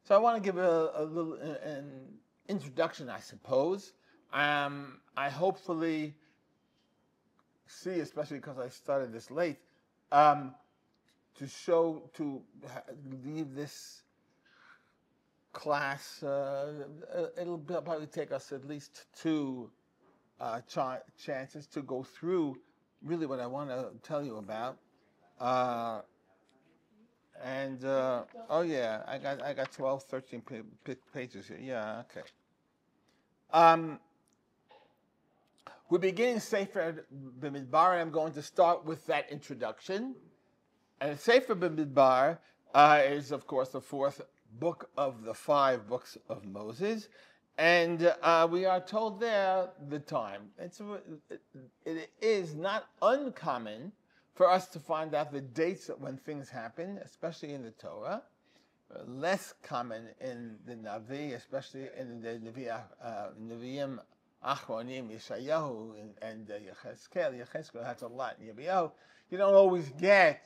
So I want to give a little an introduction, I suppose. I hopefully see, especially because I started this late, to leave this class. It'll probably take us at least two chances to go through really what I want to tell you about. Oh yeah, I got 12, 13 pages here. Yeah, okay. We're beginning Sefer B'Midbar, and I'm going to start with that introduction. And Sefer B'Midbar is, of course, the fourth book of the 5 books of Moses. And we are told there the time. It is not uncommon for us to find out the dates when things happen, especially in the Torah. Less common in the Navi, especially in the Nevi'im Achronim, Yeshayahu, and Yechezkel has a lot. In Yirmiyahu, you don't always get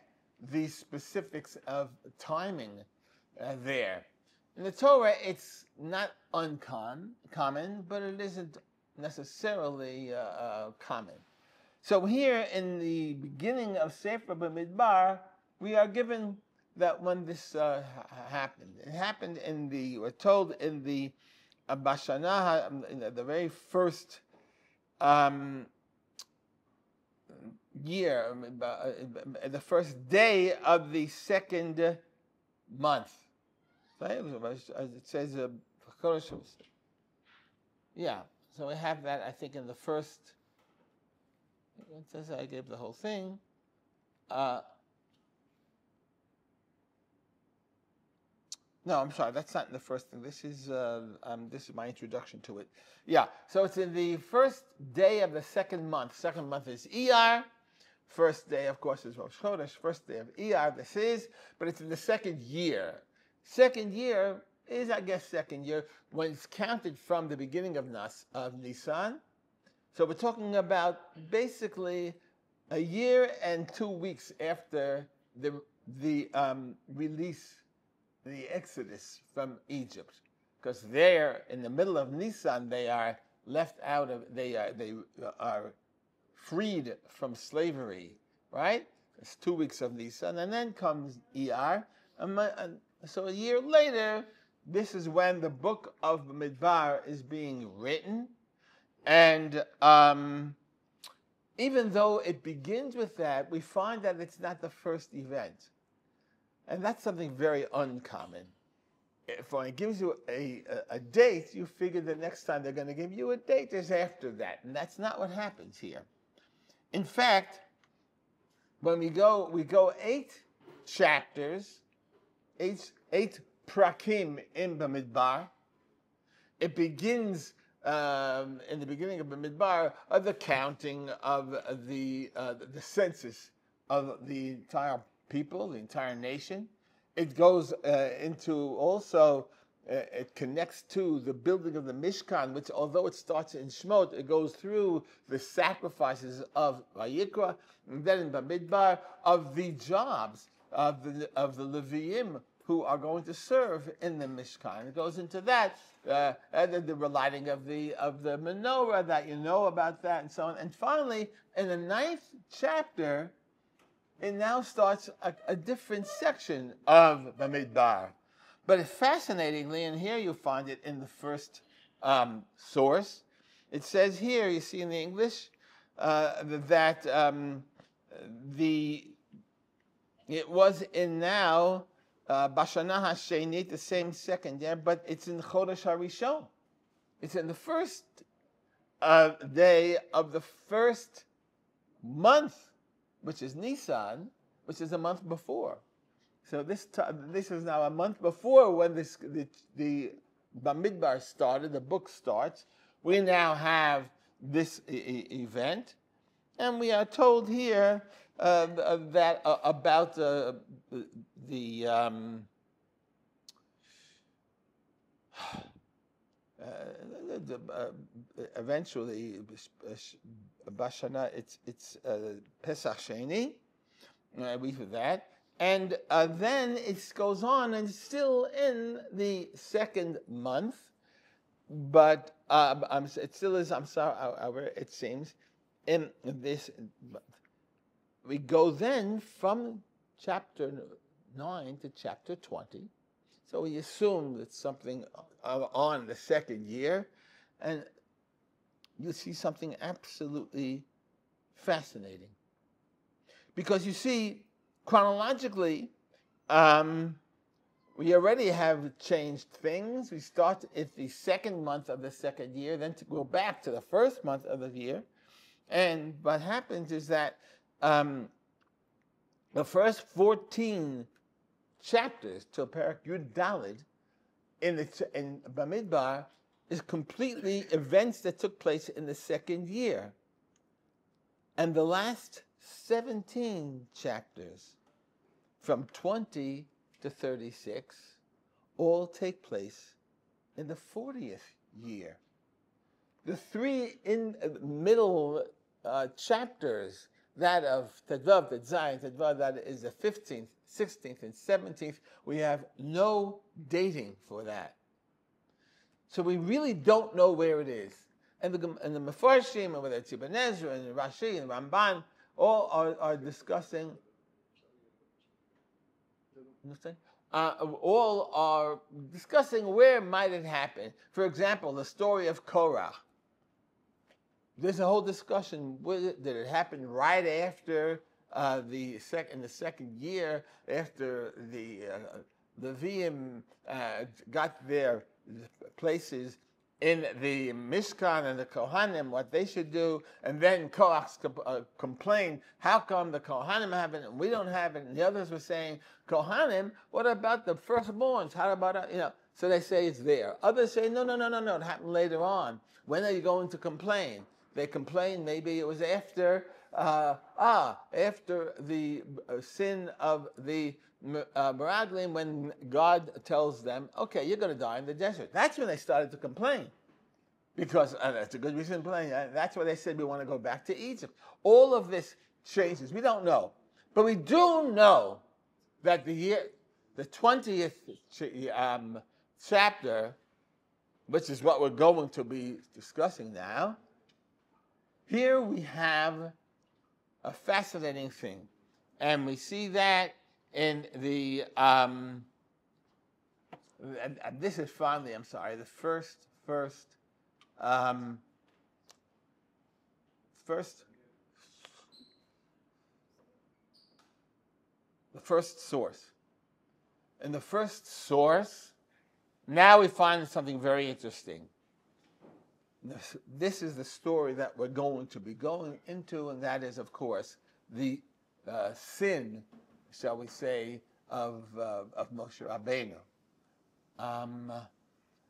the specifics of timing there. In the Torah, it's not uncommon, but it isn't necessarily common. So here in the beginning of Sefer B'Midbar, we are given that when this happened. It happened we're told in the Bashana, in the very first year, the first day of the second month. It says, yeah, so we have that, I think, in the first, it says I gave the whole thing. No, I'm sorry, that's not in the first thing. This is my introduction to it. Yeah, so it's in the first day of the second month. Second month is Iyar. First day, of course, is Rosh Chodesh. First day of Iyar, but it's in the second year. Second year is, I guess, second year when it's counted from the beginning of Nisan. So we're talking about basically a year and 2 weeks after the release, the Exodus from Egypt, because there in the middle of Nisan they are left out of they are freed from slavery, right? It's 2 weeks of Nisan, and then comes Iyar, and so a year later, this is when the book of Midbar is being written, and even though it begins with that, we find that it's not the first event. And that's something very uncommon. If it gives you a date, you figure the next time they're going to give you a date is after that. And that's not what happens here. In fact, when we go 8 chapters, 8 prakim in Bamidbar. It begins in the beginning of Bamidbar of the counting of the census of the entire people, the entire nation. It goes into also, it connects to the building of the Mishkan, which although it starts in Shemot, it goes through the sacrifices of Vayikra, and then in Bamidbar, of the jobs of the Leviim who are going to serve in the Mishkan. It goes into that, and the relighting of the menorah, that you know about that, and so on. And finally, in the 9th chapter, it now starts a different section of Bamidbar. But fascinatingly, and here you find it in the first source, it says here, you see in the English, that it was in now Bashana HaShenit, the same second year, but it's in Chodesh HaRishon. It's in the first day of the first month, which is Nisan, which is a month before. So this is now a month before when the Bamidbar started, the book starts. We now have this event, and we are told here that about eventually Bashana, it's Pesach Sheni, we do that. And then it goes on, and it's still in the second month, but it still is, I'm sorry, it seems, in this. We go then from chapter 9 to chapter 20. So we assume that something on the second year, and you see something absolutely fascinating. Because you see, chronologically, we already have changed things. We start at the second month of the second year, then to go back to the first month of the year. And what happens is that the first 14 chapters till Perek Yud Daled in Bamidbar is completely events that took place in the second year. And the last 17 chapters, from 20 to 36, all take place in the 40th year. The three in middle chapters, that of Tedvav, Tetzayin, Tedvav, that is the 15th, 16th, and 17th, we have no dating for that. So we really don't know where it is. And the Mefarshim, and whether it's Ibn Ezra and Rashi and Ramban, all are discussing, all are discussing where might it happen. For example, the story of Korah. There's a whole discussion. Did it happen right after in the second year, after the Leviim got their places in the Mishkan and the Kohanim, what they should do, and then Korach complained, how come the Kohanim have it and we don't have it? And the others were saying, Kohanim, what about the firstborns? How about, so they say it's there. Others say, no, it happened later on. When are you going to complain? They complained maybe it was after the sin of the Meraglim, when God tells them, okay, you're going to die in the desert. That's when they started to complain. Because that's a good reason to complain. That's why they said we want to go back to Egypt. All of this changes. We don't know. But we do know that the 20th chapter, which is what we're going to be discussing now, here we have a fascinating thing. And we see that in the, this is finally, I'm sorry, the first source. In the first source, now we find something very interesting. This is the story that we're going to be going into, and that is, of course, the sin, shall we say, of Moshe Rabbeinu.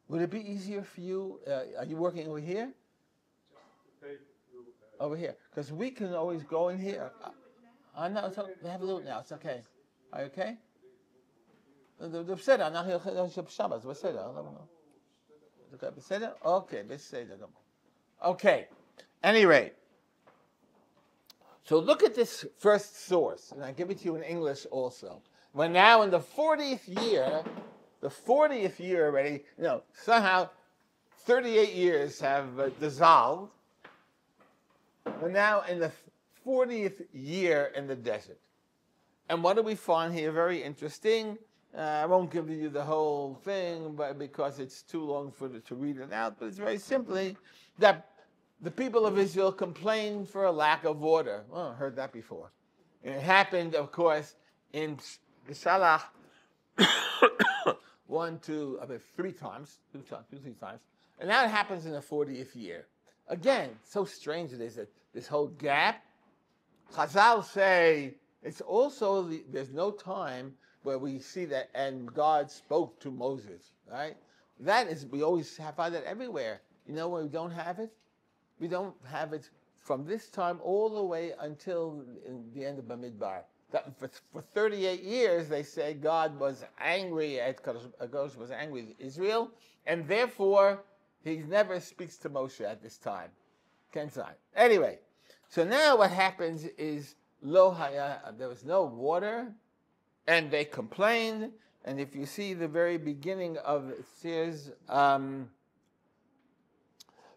Would it be easier for you? Are you working over here? Over here, because we can always go in here. No, it's okay. Have a look now. It's okay. Are you okay? בסדר, אנחנו יכולים בשבת, בסדר. בסדר? Okay, בסדר. Okay. Any so look at this first source, and I give it to you in English also. We're now in the 40th year already, somehow 38 years have dissolved. We're now in the 40th year in the desert. And what do we find here? Very interesting. I won't give you the whole thing, but because it's too long to read it out, but it's very simply that the people of Israel complained for a lack of water. Oh, I heard that before. And it happened, of course, in Salach 3 times. And now it happens in the 40th year. Again, so strange it is that this whole gap. Chazal say it's also, there's no time where we see that, and God spoke to Moses, right? That is, we always find that everywhere. You know where we don't have it? We don't have it from this time all the way until the end of Bamidbar. For 38 years, they say God was angry Kadosh was angry with Israel, and therefore he never speaks to Moshe at this time. Anyway, so now what happens is there was no water, And they complained. And if you see the very beginning of it, says, the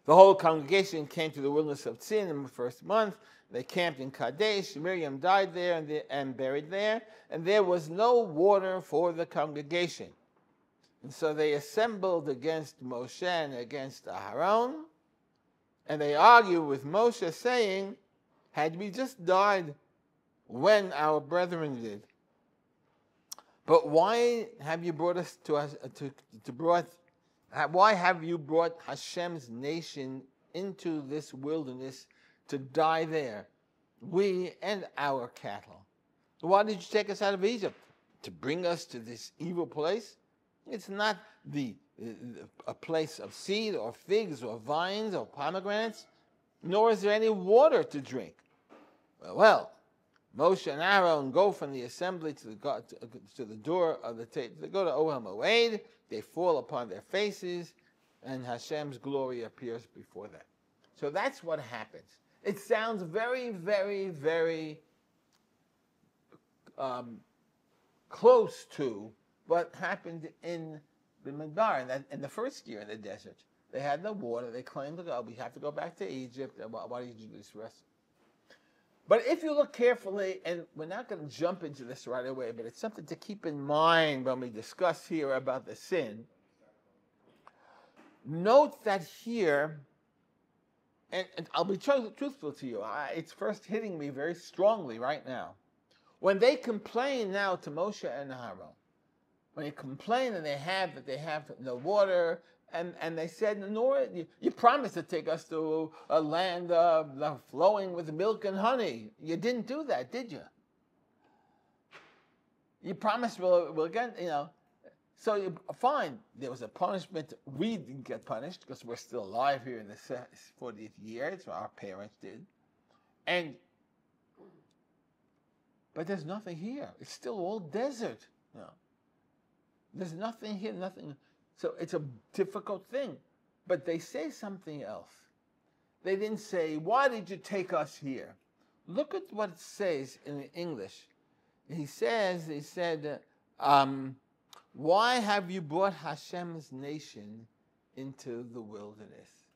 whole congregation came to the wilderness of Tzin in the first month. They camped in Kadesh. Miriam died there and buried there. And there was no water for the congregation. And so they assembled against Moshe and against Aaron. And they argued with Moshe, saying, had we just died when our brethren did? But why have you brought us why have you brought Hashem's nation into this wilderness to die there, we and our cattle? Why did you take us out of Egypt? To bring us to this evil place? It's not a place of seed or figs or vines or pomegranates, nor is there any water to drink. Well, Moshe and Aaron go from the assembly to the door of the tent. They go to Ohel Moed. They fall upon their faces, and Hashem's glory appears before them. So that's what happens. It sounds very, very, very close to what happened in the Midbar. In the first year in the desert, they had no water. They claimed to go, we have to go back to Egypt. Why did you do this for us? But if you look carefully, and we're not going to jump into this right away, but it's something to keep in mind when we discuss here about the sin. Note that here, and I'll be truthful to you, it's first hitting me very strongly right now. When they complain now to Moshe and Aaron, when they complain and they have no water, and they said, "Nor you promised to take us to a land flowing with milk and honey. You didn't do that, did you? You promised we'll get, So fine, there was a punishment. We didn't get punished because we're still alive here in the 40th year. So our parents did, but there's nothing here. It's still all desert. There's nothing here, nothing. So it's a difficult thing. But they say something else. They didn't say, why did you take us here? Look at what it says in English. He said, why have you brought Hashem's nation into the wilderness?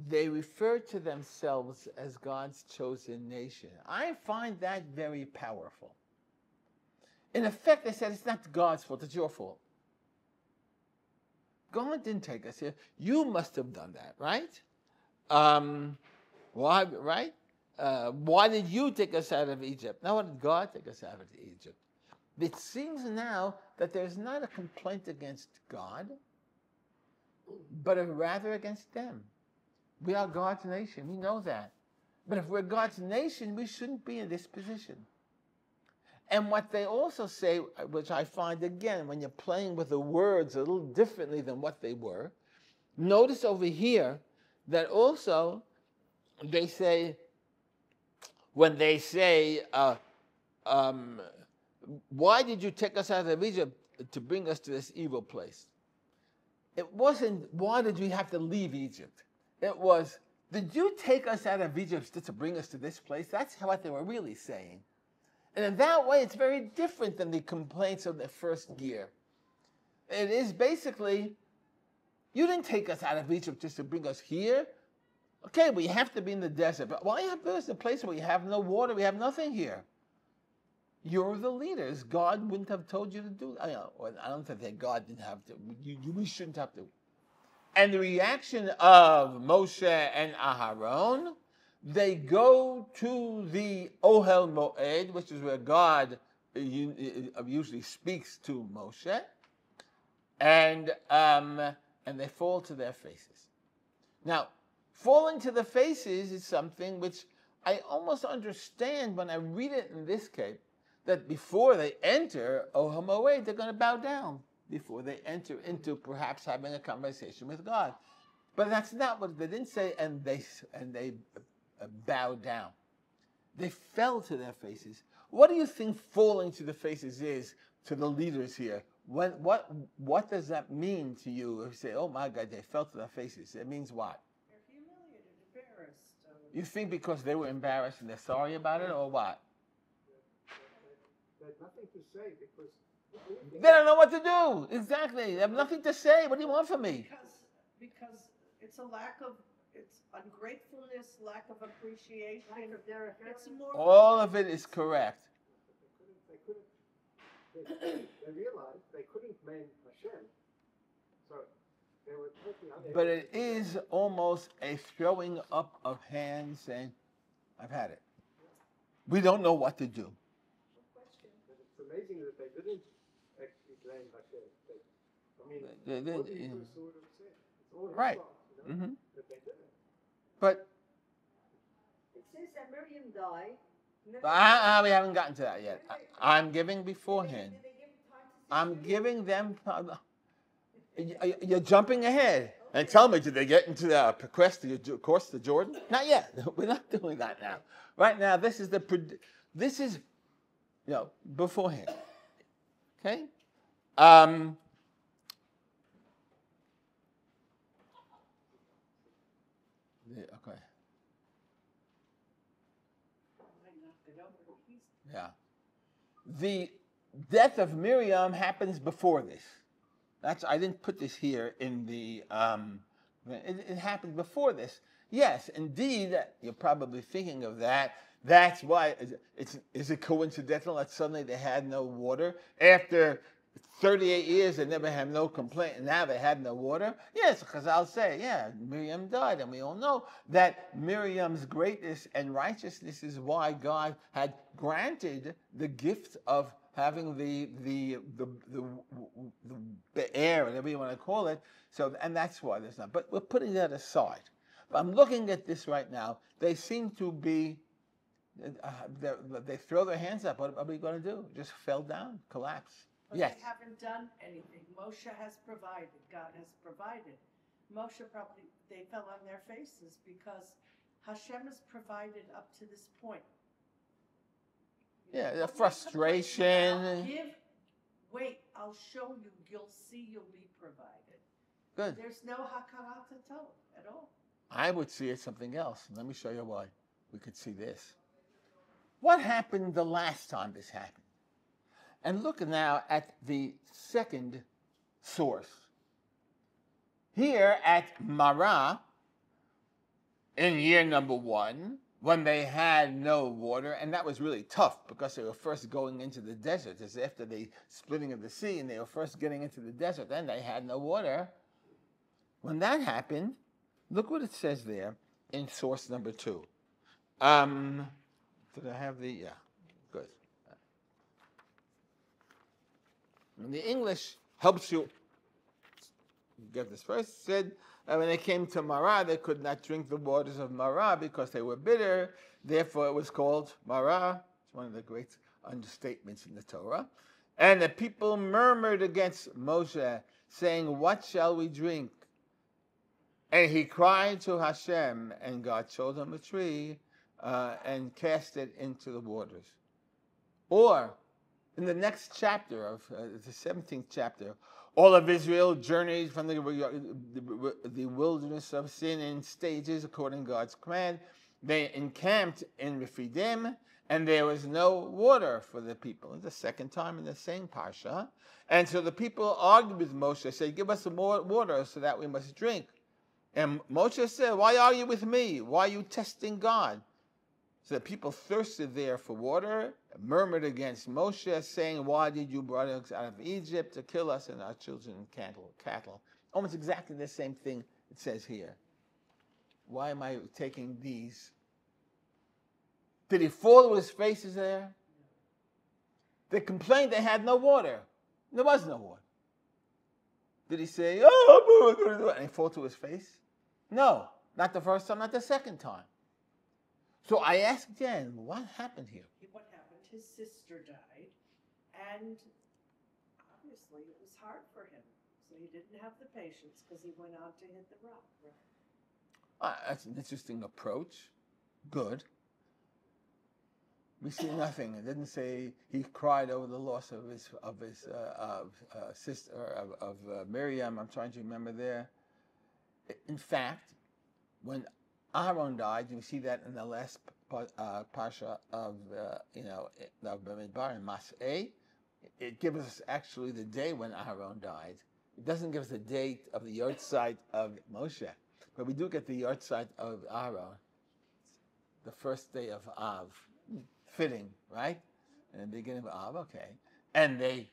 They refer to themselves as God's chosen nation. I find that very powerful. In effect, they said, it's not God's fault, it's your fault. God didn't take us here. You must have done that, right? Why, right? Why did you take us out of Egypt? Now, why did God take us out of Egypt? It seems now that there's not a complaint against God, but rather against them. We are God's nation. We know that. But if we're God's nation, we shouldn't be in this position. And what they also say, which I find, again, when you're playing with the words a little differently than what they were, notice over here that also they say, when they say, why did you take us out of Egypt to bring us to this evil place? It wasn't, why did we have to leave Egypt? It was, did you take us out of Egypt to bring us to this place? That's what they were really saying. And in that way, it's very different than the complaints of the first year. It is basically, you didn't take us out of Egypt just to bring us here. Okay, we have to be in the desert, but why have us in a place where we have no water, we have nothing here? You're the leaders. God wouldn't have told you to do that. I don't think God didn't have to. We shouldn't have to. And the reaction of Moshe and Aharon, they go to the Ohel Moed, which is where God usually speaks to Moshe, and they fall to their faces. Now, falling to the faces is something which I almost understand when I read it in this case, that before they enter Ohel Moed, they're going to bow down before they enter into perhaps having a conversation with God. But that's not what they didn't say, and they bowed down. They fell to their faces. What do you think falling to the faces is to the leaders here? What does that mean to you? If you say, oh my God, they fell to their faces, it means what? They're humiliated, embarrassed. You think because they were embarrassed and they're sorry about it, or what? they had nothing to say because They don't know what to do. Exactly. They have nothing to say. What do you want from me? Because it's a lack of, it's ungratefulness, lack of appreciation. It's more. All of it is correct. They realized they couldn't blame Hashem, so they were totally unable. But it is almost a throwing up of hands saying, I've had it. We don't know what to do. But it's amazing that they didn't actually blame Hashem. They what did, did yeah. you sort of say? It's all his Right. fault, you know, Mhm. that they didn't. But It says that Miriam died. we haven't gotten to that yet. I'm giving beforehand. Did they give time to say I'm Miriam? giving them. You're jumping ahead. And tell me, did they get into the course to Jordan? Not yet. We're not doing that now. Right now, this is beforehand. Okay. Okay. Yeah. The death of Miriam happens before this. I didn't put this here in the. It happened before this. Yes, indeed. You're probably thinking of that. That's why is it coincidental that suddenly they had no water after 38 years? They never had no complaint, and now they had no water. Yes, because I'll say, yeah, Miriam died, and we all know that Miriam's greatness and righteousness is why God had granted the gift of having the air, whatever you want to call it. So, and that's why there's not. But we're putting that aside. But I'm looking at this right now. They seem to be. They throw their hands up. What are we going to do? Just fell down, collapse. But yes. They haven't done anything. Moshe has provided. God has provided. Moshe probably, they fell on their faces because Hashem has provided up to this point. Yeah, the frustration. Wait, I'll show you. You'll see you'll be provided. Good. There's no hakarat at all. I would see it something else. Let me show you why. We could see this. What happened the last time this happened? And look now at the second source. Here at Marah, in year number 1, when they had no water, and that was really tough because they were first going into the desert. It's after the splitting of the sea, and they were first getting into the desert, and they had no water. When that happened, look what it says there in source number 2. Did I have the, yeah, good. And the English helps you get this first. It said, when they came to Marah, they could not drink the waters of Marah because they were bitter. Therefore, it was called Marah. It's one of the great understatements in the Torah. And the people murmured against Moshe, saying, what shall we drink? And he cried to Hashem, and God showed him a tree and cast it into the waters. Or, in the next chapter of the 17th chapter, all of Israel journeyed from the wilderness of sin in stages according to God's command. They encamped in Rephidim, and there was no water for the people. It's the second time in the same parsha. And so the people argued with Moshe, said, give us some more water so that we must drink. And Moshe said, why argue with me? Why are you testing God? So the people thirsted there for water, murmured against Moshe, saying, why did you bring us out of Egypt to kill us and our children and cattle? Almost exactly the same thing it says here. Why am I taking these? Did he fall to his faces there? They complained they had no water. There was no water. Did he say, oh, we're going to do it, and he fall to his face? No, not the first time, not the second time. So I asked again, what happened here? What happened? His sister died, and obviously it was hard for him. So he didn't have the patience because he went on to hit the rock. That's an interesting approach. Good. We see nothing. It didn't say he cried over the loss of his sister, of Miriam. I'm trying to remember there. In fact, when Aaron died, you see that in the last parsha of of Bamidbar and Moshe. It gives us actually the day when Aaron died. It doesn't give us the date of the yahrzeit of Moshe, but we do get the yahrzeit of Aaron, the first day of Av. Fitting, right? In the beginning of Av, okay. And the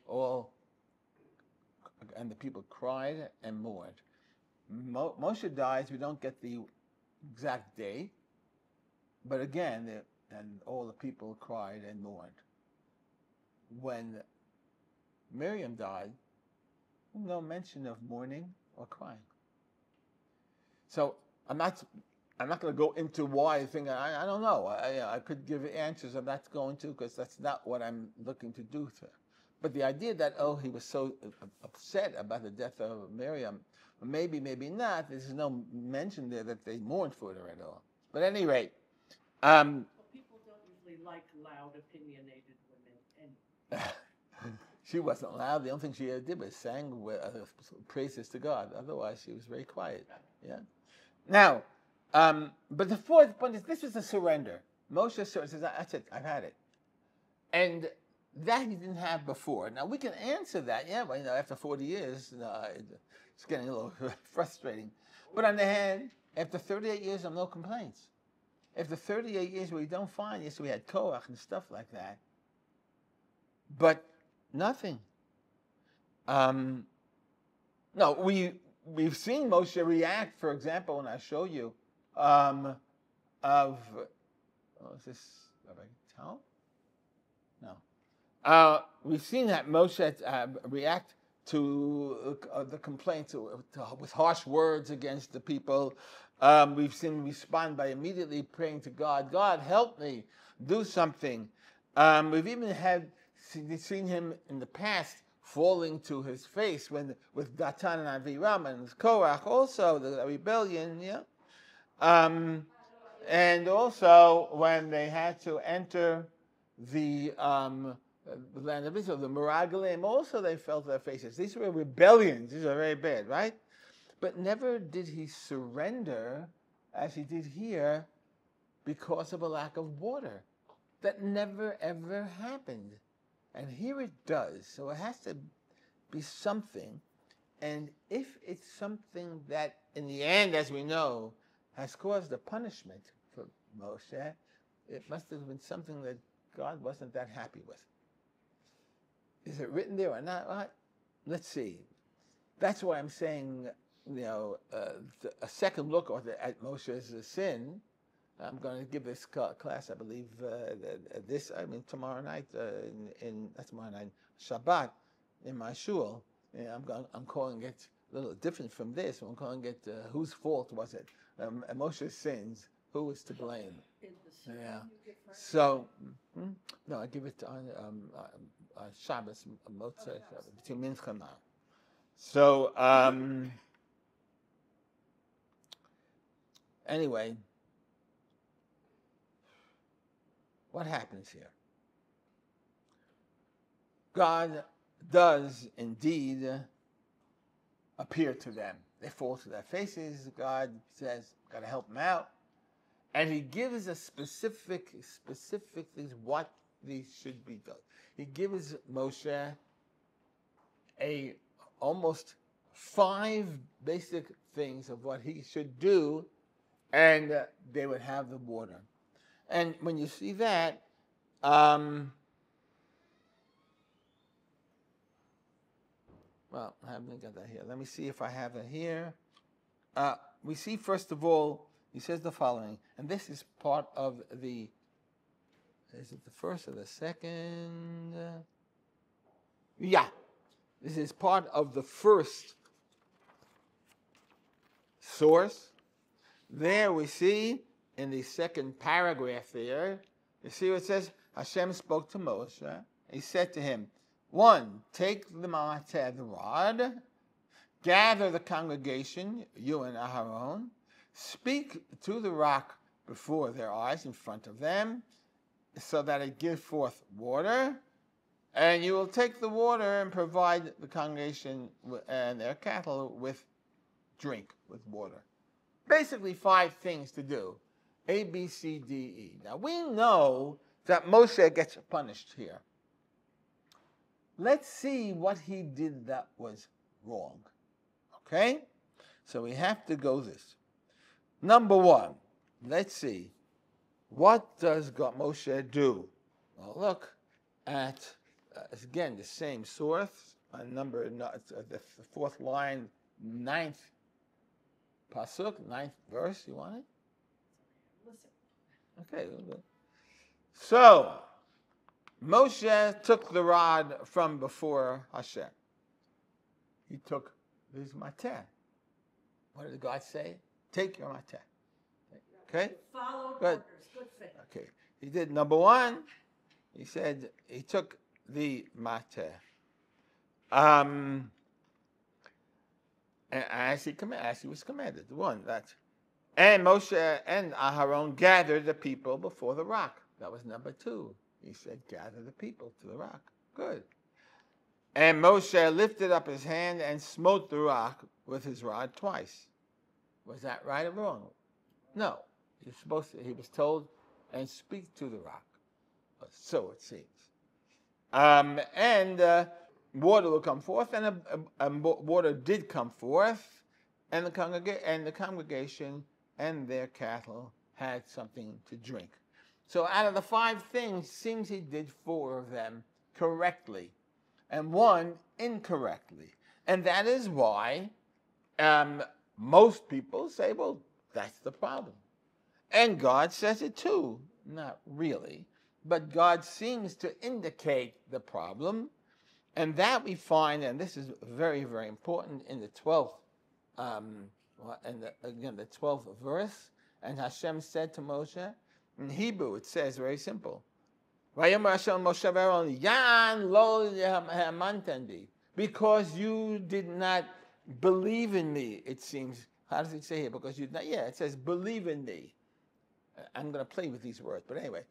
people cried and mourned. Moshe dies, we don't get the exact day, but again, and all the people cried and mourned. When Miriam died, no mention of mourning or crying. So I'm not going to go into why I think, I don't know. I could give answers I'm not going to, because that's not what I'm looking to do. But the idea that, he was so upset about the death of Miriam, maybe not, there's no mention there that they mourned for her at all. But at any rate. Well, people don't usually like loud, opinionated women. She wasn't loud. The only thing she ever did was sang praises to God. Otherwise, she was very quiet. Yeah. Now, but the fourth point is this was a surrender. Moshe says, "That's it. I've had it," and that he didn't have before. Now we can answer that. Yeah, well, after 40 years, it's getting a little frustrating. But on the other hand, after 38 years of no complaints, after 38 years we don't find, yes, we had TORAH and stuff like that, but nothing. No, we've seen Moshe react, for example, when I show you, is this Rabbi Tal? No. We've seen that Moshe react to the complaints with harsh words against the people. We've seen him respond by immediately praying to God, God, help me, do something. We've even seen him in the past falling to his face with Datan and Aviram and Korach, also the rebellion, yeah. And also when they had to enter the land of Israel, the Meraglim, also they fell to their faces. These were rebellions. These are very bad, right? But never did he surrender as he did here because of a lack of water. That never, ever happened. And here it does. So it has to be something. And if it's something that, in the end, as we know, has caused a punishment for Moshe, it must have been something that God wasn't that happy with. Is it written there or not? Well, let's see. That's why I'm saying, a second look at Moshe's sin. I'm going to give this class, I believe, tomorrow night, not tomorrow night, Shabbat, in my shul. I'm calling it a little different from this. I'm calling it, whose fault was it? Moshe's sins. Who was to blame? Yeah. So, no, I give it on Shabbos, Motzei, between Mincha and Mar. So, anyway, what happens here? God does indeed appear to them. They fall to their faces. God says, got to help them out. And he gives us specific things what these should be done. He gives Moshe almost 5 basic things of what he should do, and they would have the water. And when you see that, well, I haven't got that here. Let me see if I have it here. We see, first of all, he says the following, and this is part of the, is it the first or the second? Yeah, this is part of the first source. There we see, in the second paragraph there, you see what it says, Hashem spoke to Moshe. He said to him, 1, take the mateh, the rod, gather the congregation, you and Aharon, speak to the rock before their eyes in front of them, so that it give forth water, and you will take the water and provide the congregation and their cattle with drink, with water. Basically 5 things to do. A, B, C, D, E. Now we know that Moshe gets punished here. Let's see what he did that was wrong. Okay? So we have to go this. Number one, let's see. What does Moshe do? Well, look at, again, the same source, the fourth line, 9th pasuk, 9th verse. You want it? Listen. Okay. So, Moshe took the rod from before Hashem. He took his mateh. What did God say? Take your mateh. Okay? Followed Good. orders. Good thing. Okay. He did number one. He said he took the mateh. And as he was commanded. One, that's. And Moshe and Aharon gathered the people before the rock. That was number two. He said, gather the people to the rock. Good. And Moshe lifted up his hand and smote the rock with his rod twice. Was that right or wrong? No. He was told, and speak to the rock. So it seems. And water will come forth, and water did come forth, and the congregation and their cattle had something to drink. So out of the 5 things, seems he did 4 of them correctly, and 1 incorrectly. And that is why most people say, well, that's the problem. And God says it too. Not really. But God seems to indicate the problem. And that we find, and this is very, very important, in the 12th, the 12th verse. And Hashem said to Moshe, in Hebrew it says very simple, because you did not believe in me, it seems. How does it say here? Because you did not, it says believe in me. I'm going to play with these words, but anyway,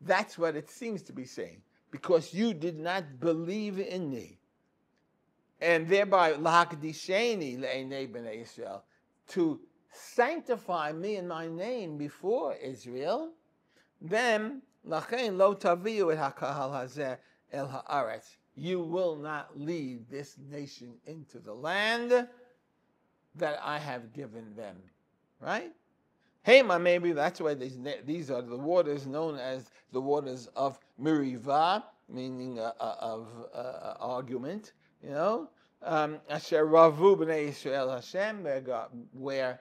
that's what it seems to be saying. Because you did not believe in me. And thereby, lahakdisheni le'enei bnei Israel, to sanctify me and my name before Israel, then lachein lo taviu et hakahal hazeh el haaretz. You will not lead this nation into the land that I have given them. Right? Hema, maybe that's why these are the waters known as the waters of Merivah, meaning of argument, Asher Ravu b'nei Yisrael Hashem, where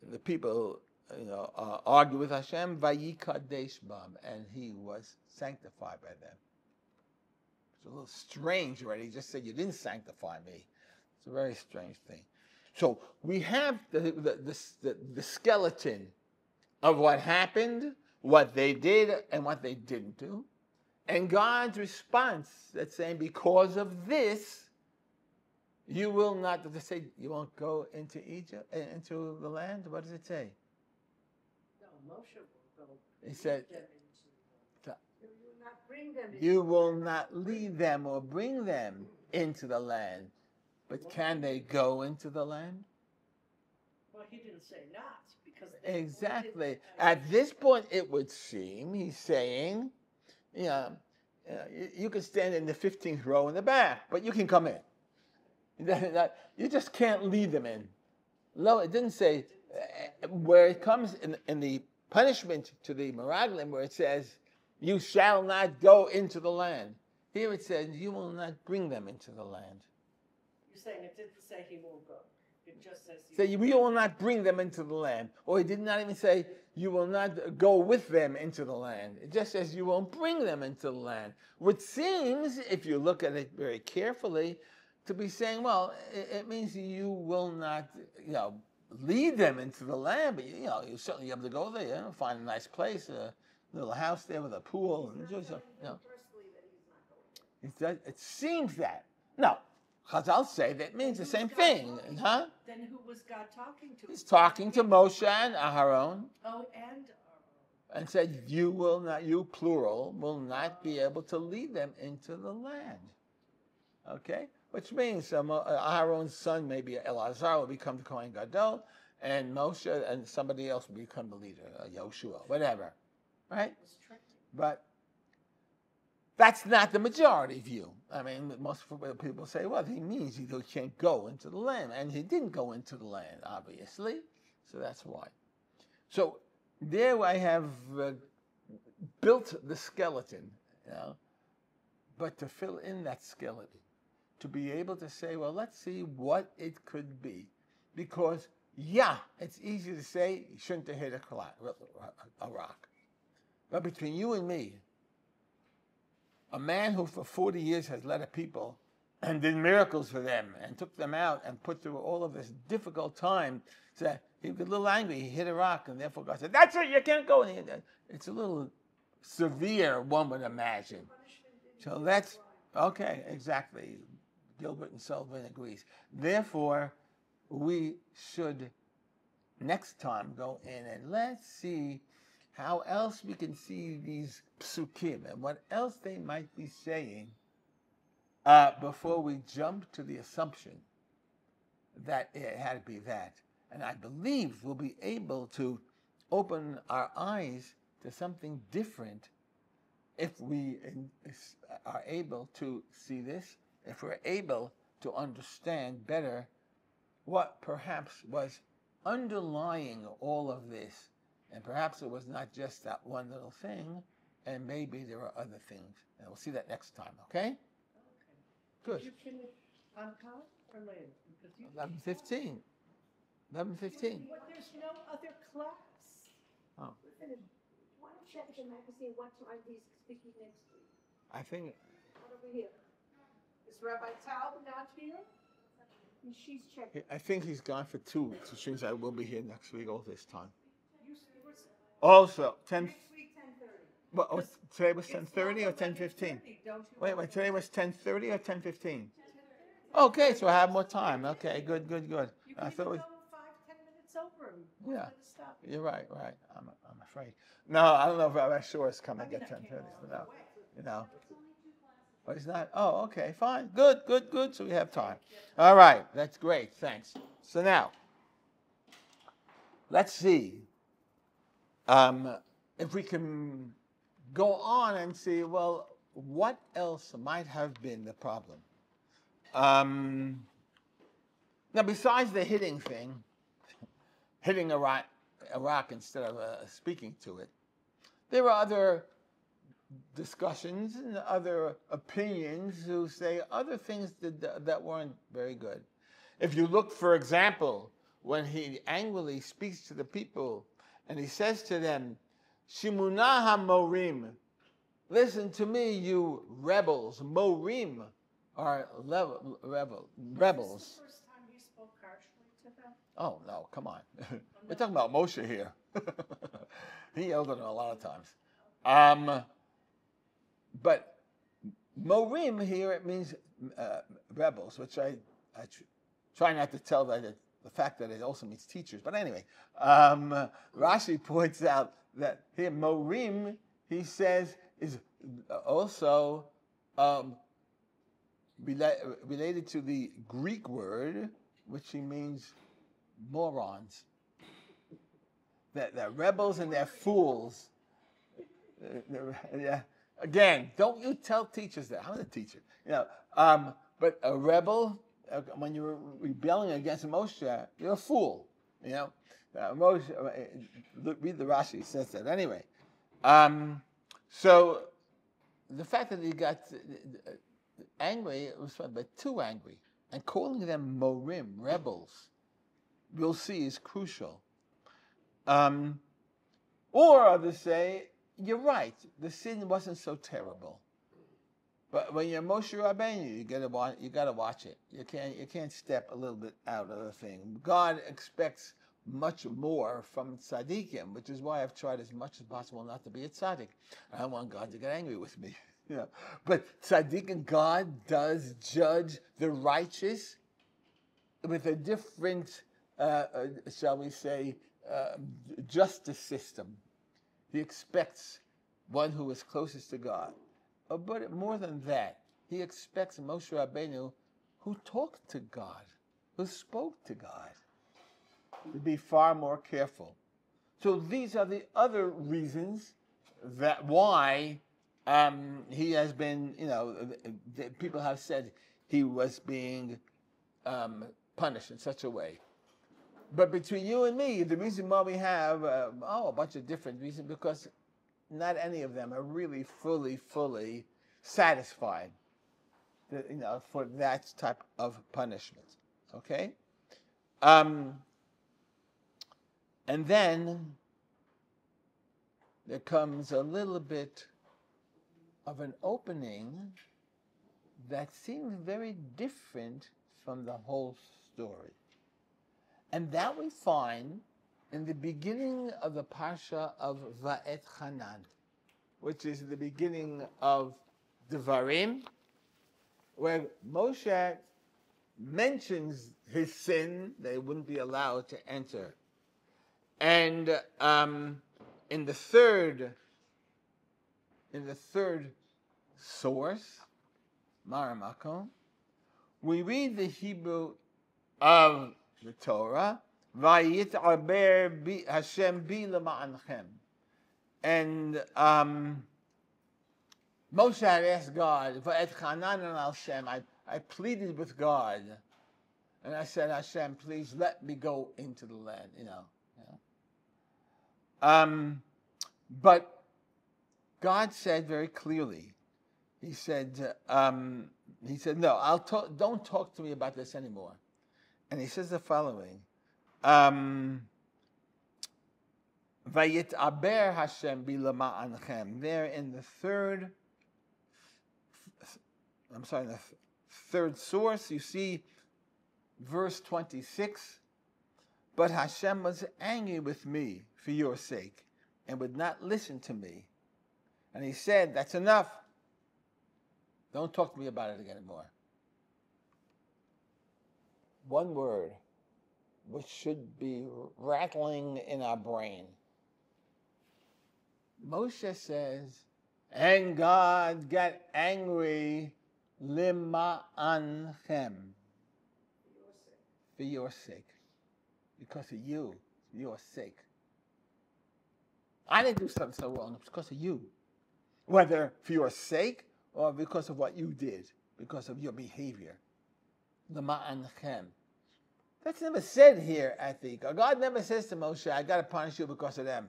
the people, argue with Hashem, Vayikadesh bam, and he was sanctified by them. It's a little strange already. He just said, you didn't sanctify me. It's a very strange thing. So we have the skeleton of what happened, what they did, and what they didn't do. And God's response, that's saying, because of this, you will not, does it say you won't go into Egypt, into the land? What does it say? No, Moshe will go. He said, You will not bring them. you will not lead them or bring them into the land. But can they go into the land? Well, he didn't say not, because Exactly. At this point, it would seem, he's saying, you can stand in the 15th row in the back, but you can come in. You just can't lead them in. No, it didn't say, where it comes in the punishment to the Meraglim, where it says, you shall not go into the land. Here it says, you will not bring them into the land. You're saying it didn't say he won't go. It just says You will not bring them into the land. Or it did not even say, you will not go with them into the land. It just says, you won't bring them into the land. Which seems, if you look at it very carefully, to be saying, well, it means you will not, lead them into the land, but you'll certainly be able to go there, find a nice place, a little house there with a pool. It seems that. No, Chazal say that means the same thing, huh? Then who was God talking to? He's talking to Moshe and Aharon. Oh, and And said, you plural, will not be able to lead them into the land. Okay? Which means Aharon's son, maybe Elazar, will become the Kohen Gadol, and Moshe and somebody else will become the leader, Yoshua, whatever, right? It was tricky. But that's not the majority view. I mean, most people say, well, he means he can't go into the land. And he didn't go into the land, obviously. So that's why. So there I have built the skeleton, but to fill in that skeleton, to be able to say, well, let's see what it could be. Because, it's easy to say you shouldn't have hit a rock. But between you and me, a man who for 40 years has led a people and did miracles for them and took them out and put through all of this difficult time, said he was a little angry, he hit a rock, and therefore God said, that's it, you can't go. It's a little severe, one would imagine. So that's, okay, exactly. Gilbert and Sullivan agrees. Therefore, we should next time go in and let's see how else we can see these psukim and what else they might be saying before we jump to the assumption that it had to be that. And I believe we'll be able to open our eyes to something different if we are able to see this, if we're able to understand better what perhaps was underlying all of this. And perhaps it was not just that one little thing, and maybe there are other things. And we'll see that next time, okay? Good. Did you finish on time or later? Because you 11:15. 11:15. But there's no other class. Oh, Why don't check the magazine what time he's speaking next week? I think, Right over here. Is Rabbi Taub not here? And she's checking. I think he's gone for 2 weeks, which means I will be here next week all this time. You were Also, 10. Next week, 10:30. Well, today was It's 10:30 or not 10:15? 11:30, don't you Wait, want today was 10:30 or 10:15? Okay, so I have more time. Okay, good. You I can thought even it go 5-10 minutes over him. Yeah. Who's gonna stop you? You're right. I'm afraid. No, I don't know if Rabbi Shore is coming I mean, at I came 10:30. all So the no, way. Oh, he's not. Oh, okay, fine. Good. So we have time. All right, that's great. Thanks. So now, let's see if we can go on and see. Well, what else might have been the problem? Now, besides the hitting thing, hitting a rock instead of speaking to it, there are other discussions and other opinions who say other things that weren't very good. If you look, for example, when he angrily speaks to the people and he says to them, Shimunah ha-morim, listen to me, you rebels. Morim are rebels. Is this the first time he spoke harshly to them? Oh, no, come on. We're talking about Moshe here. He yelled at him a lot of times. But Morim here, it means rebels, which I try not to tell that the fact that it also means teachers. But anyway, Rashi points out that here Morim, he says, is also related to the Greek word, which he means morons. They're rebels and they're fools. Again, don't you tell teachers that. I'm a teacher. But a rebel, when you're rebelling against Moshe, you're a fool. Moshe, read the Rashi, says that. Anyway, so the fact that he got angry was fun, but too angry. And calling them morim, rebels, we'll see is crucial. Or others say, you're right, the sin wasn't so terrible. But when you're Moshe Rabbeinu, you gotta watch it. You can't step a little bit out of the thing. God expects much more from tzaddikim, which is why I've tried as much as possible not to be a tzaddik. I don't want God to get angry with me. But tzaddik and God does judge the righteous with a different, shall we say, justice system. He expects one who is closest to God. But more than that, he expects Moshe Rabbeinu who talked to God, who spoke to God. to be far more careful. So these are the other reasons that why he has been, people have said he was being punished in such a way. But between you and me, the reason why we have a bunch of different reasons, because not any of them are really fully satisfied, for that type of punishment. Okay? And then there comes a little bit of an opening that seems very different from the whole story. And that we find in the beginning of the Parsha of Va'et Hanan, which is the beginning of Devarim, where Moshe mentions his sin, they wouldn't be allowed to enter. And in the third source, Maramakom, we read the Hebrew of the Torah, Vayit'aber bi Hashem bi lema'anchem. And Moshe had asked God, Va'et Hanan al Hashem, I pleaded with God, and I said, Hashem, please let me go into the land, But God said very clearly, He said, no, don't talk to me about this anymore. And He says the following, Vayit'aber Hashem bi lema'anchem. There in the third source, you see verse 26, but Hashem was angry with me for your sake and would not listen to me. And He said, that's enough. Don't talk to me about it again anymore. One word which should be rattling in our brain. Moshe says, and God got angry lima'anchem, for your sake, because of you, your sake. I didn't do something so wrong, it's because of you. Whether for your sake or because of what you did, because of your behavior. Lima'anchem. That's never said here, I think. God never says to Moshe, I got to punish you because of them.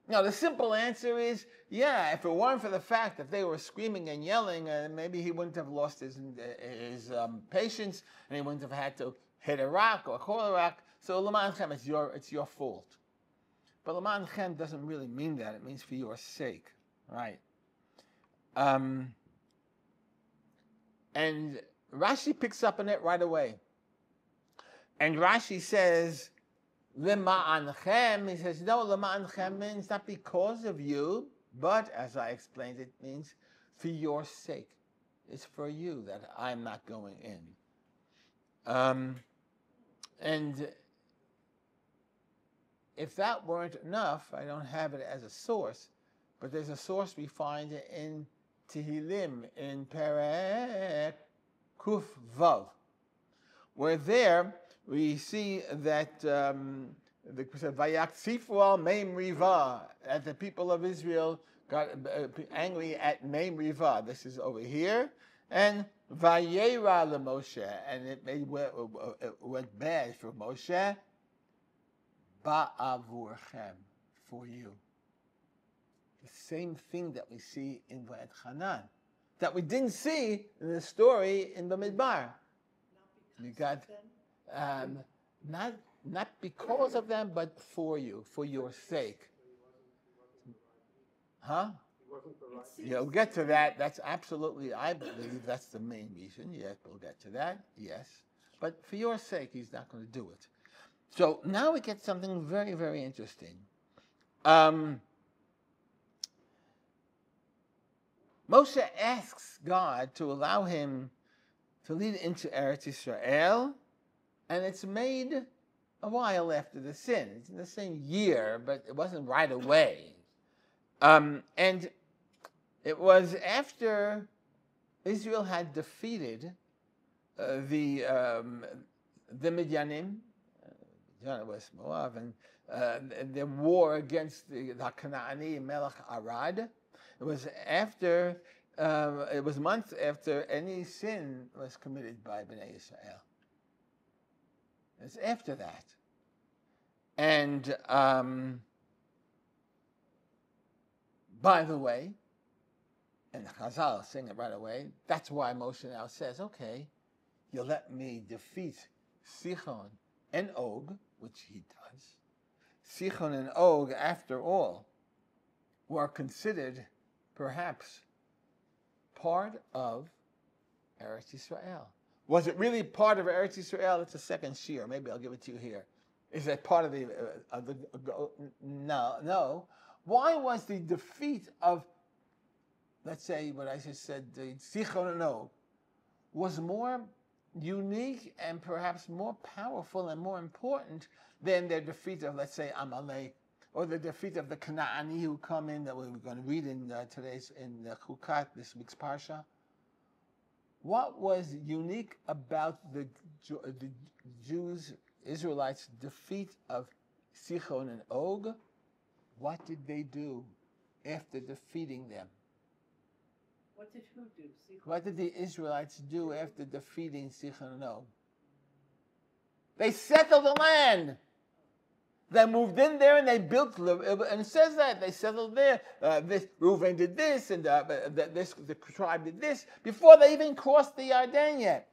Now, the simple answer is, yeah, if it weren't for the fact that they were screaming and yelling, maybe he wouldn't have lost his patience, and he wouldn't have had to hit a rock or call a rock. So, L'ma'anchem, it's your fault. But L'ma'anchem doesn't really mean that. It means for your sake, right? And Rashi picks up on it right away. And Rashi says, Lema'anchem, he says, no, Lema'anchem means not because of you, but, as I explained, it means for your sake. It's for you that I'm not going in. And if that weren't enough, I don't have it as a source, but there's a source we find in Tehillim, in Perek Kuf Vav, where there we see that Vayaktzifu al Meim Riva, that the people of Israel got angry at Meim Riva. This is over here. And Vayera leMoshe, and it went bad for Moshe. Ba'avurchem, for you. The same thing that we see in Va'et Hanan, that we didn't see in the story in Bamidbar. You got not because of them, but for you, for your sake. Huh? Yeah, we'll get to that. That's absolutely, I believe that's the main reason. Yes, we'll get to that. Yes. But for your sake, he's not going to do it. So now we get something very, very interesting. Moshe asks God to allow him to lead into Eretz Yisrael, and it's made a while after the sin. It's in the same year, but it wasn't right away. And it was after Israel had defeated the Midyanim, was Moab, and the war against the Kanaani Melech Arad. It was after, it was months after any sin was committed by Bnei Israel. It's after that. And by the way, and Chazal sing it right away, that's why Moshe now says, okay, you let me defeat Sichon and Og, which he does. Sichon and Og, after all, were considered perhaps part of Eretz Yisrael. Was it really part of Eretz Yisrael? It's a second shiur. Maybe I'll give it to you here. Is that part of the no. Why was the defeat of, let's say, what I just said, the Sichon and Og, was more unique and perhaps more powerful and more important than their defeat of, let's say, Amalek, or the defeat of the Kanaani who come in, that we're going to read in today's, in the Chukat, this week's Parsha? What was unique about the Jews, Israelites' defeat of Sichon and Og? What did they do after defeating them? What did who do? What did the Israelites do after defeating Sichon and Og? They settled the land. They moved in there and they built, and it says that they settled there. This Reuven did this, and the tribe did this before they even crossed the Yarden yet.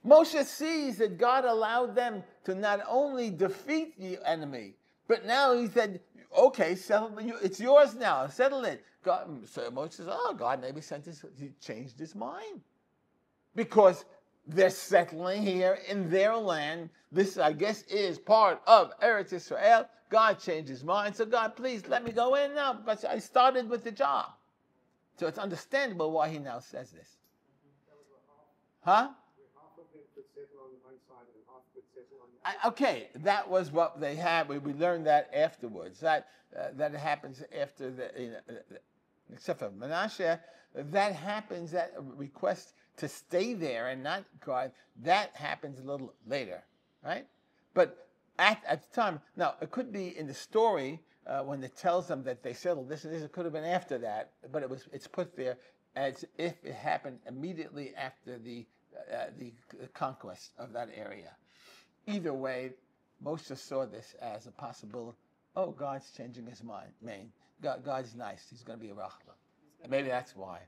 Moshe sees that God allowed them to not only defeat the enemy, but now he said, "Okay, settle. It's yours now. Settle it." So Moshe says, "Oh, God maybe he changed his mind because they're settling here in their land. This, I guess, is part of Eretz Israel. God changed his mind. So God, please let me go in now because I started with the job." So it's understandable why he now says this. Huh? Okay, that was what they had. We learned that afterwards. That happens after except for Menashe, that happens, that request to stay there and not God, that happens a little later, right? But at the time, now it could be in the story when it tells them that they settled this and this, it could have been after that, but it's put there as if it happened immediately after the conquest of that area. Either way, Moshe saw this as a possible, God's changing his mind. God's nice. He's going to be a rachman. And maybe that's why.